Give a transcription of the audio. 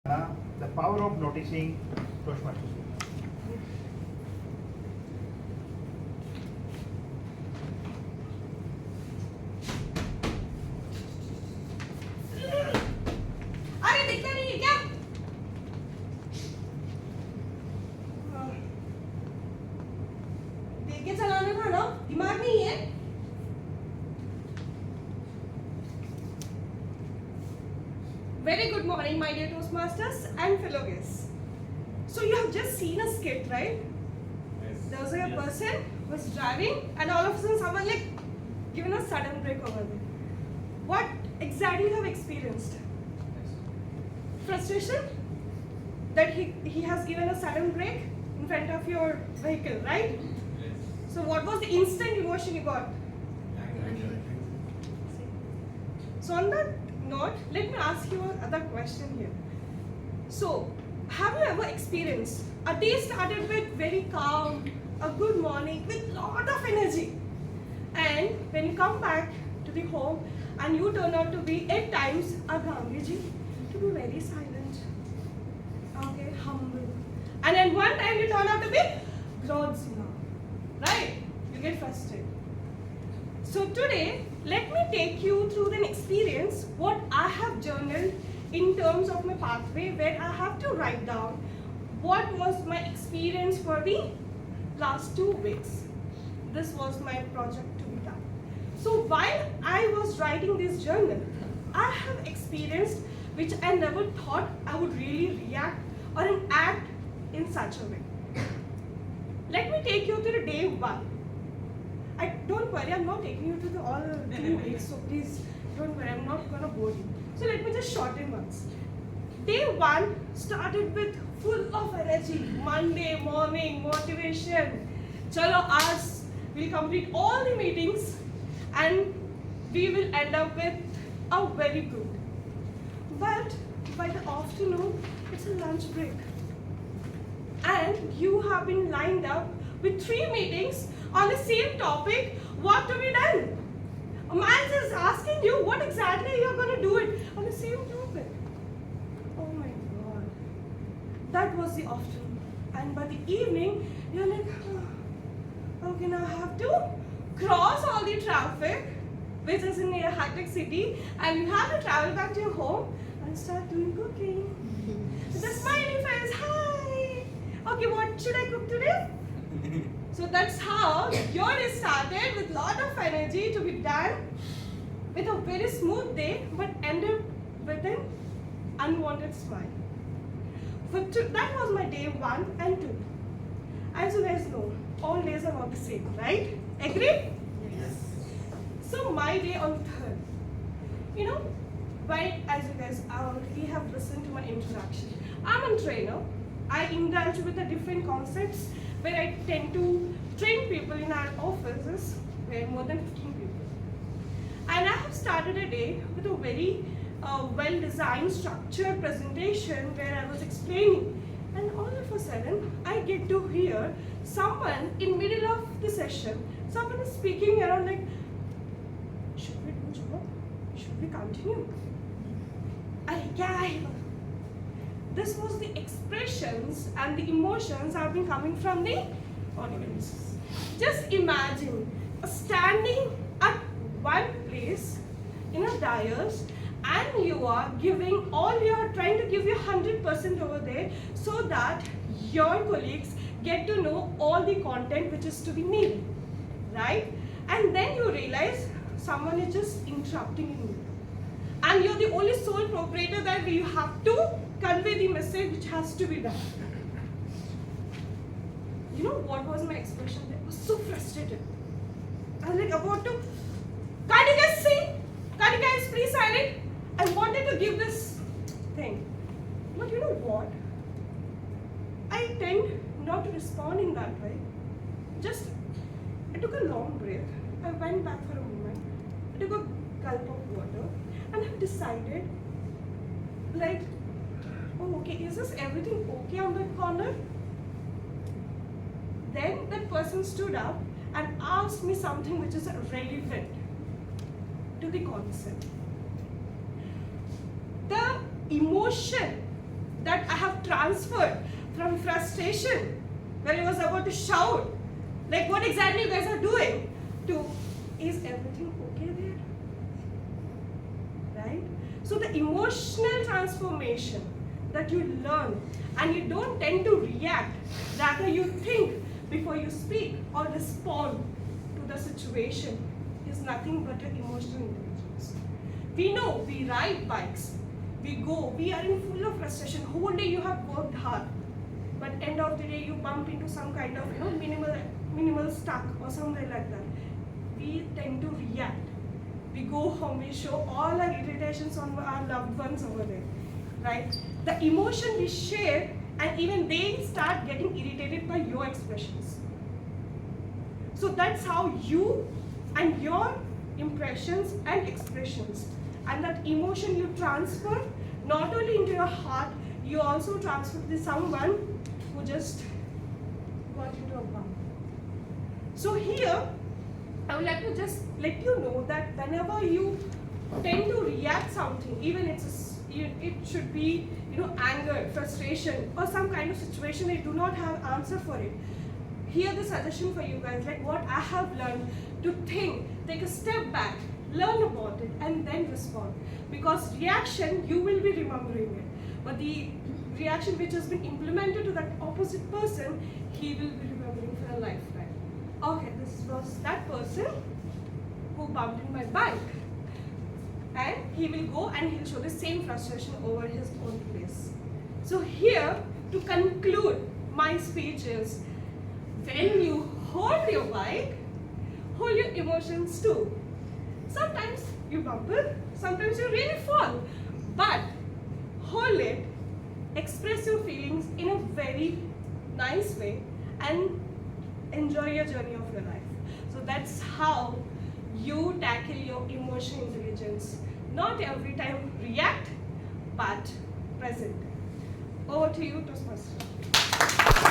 The power of noticing Toastmasters. अरे दिखता नहीं है क्या? देख के चलाना था ना, दिमाग नहीं है? Very good morning, my dear Toastmasters and fellow guests. So you have just seen a skit, right? Yes. There was a person was driving, and all of a sudden someone like given a sudden break over there. What exactly you have experienced? Frustration that he has given a sudden break in front of your vehicle, right? Yes. So what was the instant emotion you got? So on that note, let me ask you another question here. So, have you ever experienced a day started with very calm, a good morning with lot of energy, and when you come back to the home and you turn out to be at times a Gandhiji, to be very silent, okay, humble, and then one time you turn out to be Grodzilla, right? You get frustrated. So today, let me take you through an experience what I have journaled in terms of my pathway, where I have to write down what was my experience for the last 2 weeks. This was my project to be done. So while I was writing this journal, I have experienced which I never thought I would really react or act in such a way. Let me take you to the day 1. Don't worry, I'm not taking you to the all 2 weeks, so please don't worry, I'm not gonna bore you. So let me just shorten once. Day 1 started with full of energy. Monday morning, motivation. Chalo, us, we'll complete all the meetings and we will end up with a very good. But by the afternoon, it's a lunch break. And you have been lined up with 3 meetings on the same topic, what to be done. A man is asking you what exactly you're going to do it on the same topic. Oh my God. That was the afternoon. And by the evening, you're like, okay, now I have to cross all the traffic, which is in a high-tech city, and you have to travel back to your home and start doing cooking. With a smiley face, hi. Okay, what should I cook today? So that's how your day started with lot of energy to be done with a very smooth day, but ended with an unwanted smile. That was my day 1 and 2. As you guys know, all days are not the same, right? Agree? Yes. So my day on 3rd, you know, as you guys already have listened to my introduction, I'm a trainer. I indulge with the different concepts where I tend to train people in our offices, where more than 15 people. And I have started a day with a very well-designed, structured presentation where I was explaining. And all of a sudden, I get to hear someone in middle of the session, someone is speaking around like, should we do job? Should we continue? This was the expressions and the emotions have been coming from the audience. Just imagine standing at one place in a dais and you are giving trying to give your 100% over there so that your colleagues get to know all the content which is to be needed, right? And then you realize someone is just interrupting you. And you're the only sole proprietor that you have to convey the message which has to be done. You know what was my expression there? I was so frustrated. I was like about to, can't you guys see? Can't you guys please silent? I wanted to give this thing. But you know what? I tend not to respond in that way. I took a long breath. I went back for a moment. I took a gulp of water. And I decided, like, oh, okay, is this everything okay on that corner? Then that person stood up and asked me something which is relevant to the concept. The emotion that I have transferred from frustration, when I was about to shout, like what exactly you guys are doing, to is everything okay there? Right? So the emotional transformation that you learn, and you don't tend to react, rather you think before you speak or respond to the situation, is nothing but an emotional intelligence. We know we ride bikes, we go, we are in full of frustration, whole day you have worked hard, but end of the day you bump into some kind of minimal stuck or something like that. We tend to react. We go home, we show all our irritations on our loved ones over there, right? The emotion we share, and even they start getting irritated by your expressions. So that's how you and your impressions and expressions, and that emotion you transfer not only into your heart, you also transfer to someone who just got into a bump. So here, I would like to just let you know that whenever you tend to react something, even it should be anger, frustration, or some kind of situation you do not have answer for it. Here the suggestion for you guys, like what I have learned, to think, take a step back, learn about it, and then respond. Because reaction, you will be remembering it, but the reaction which has been implemented to that opposite person, he will be remembering for a lifetime. Okay, this was that person who bumped in my bike, and he will go and he'll show the same frustration over his own place. So here, to conclude my speech is, when you hold your bike, hold your emotions too. Sometimes you bumble, sometimes you really fall, but hold it, express your feelings in a very nice way, and enjoy your journey of your life. So that's how you tackle your emotional intelligence. Not every time react, but present. Over to you, Toastmaster.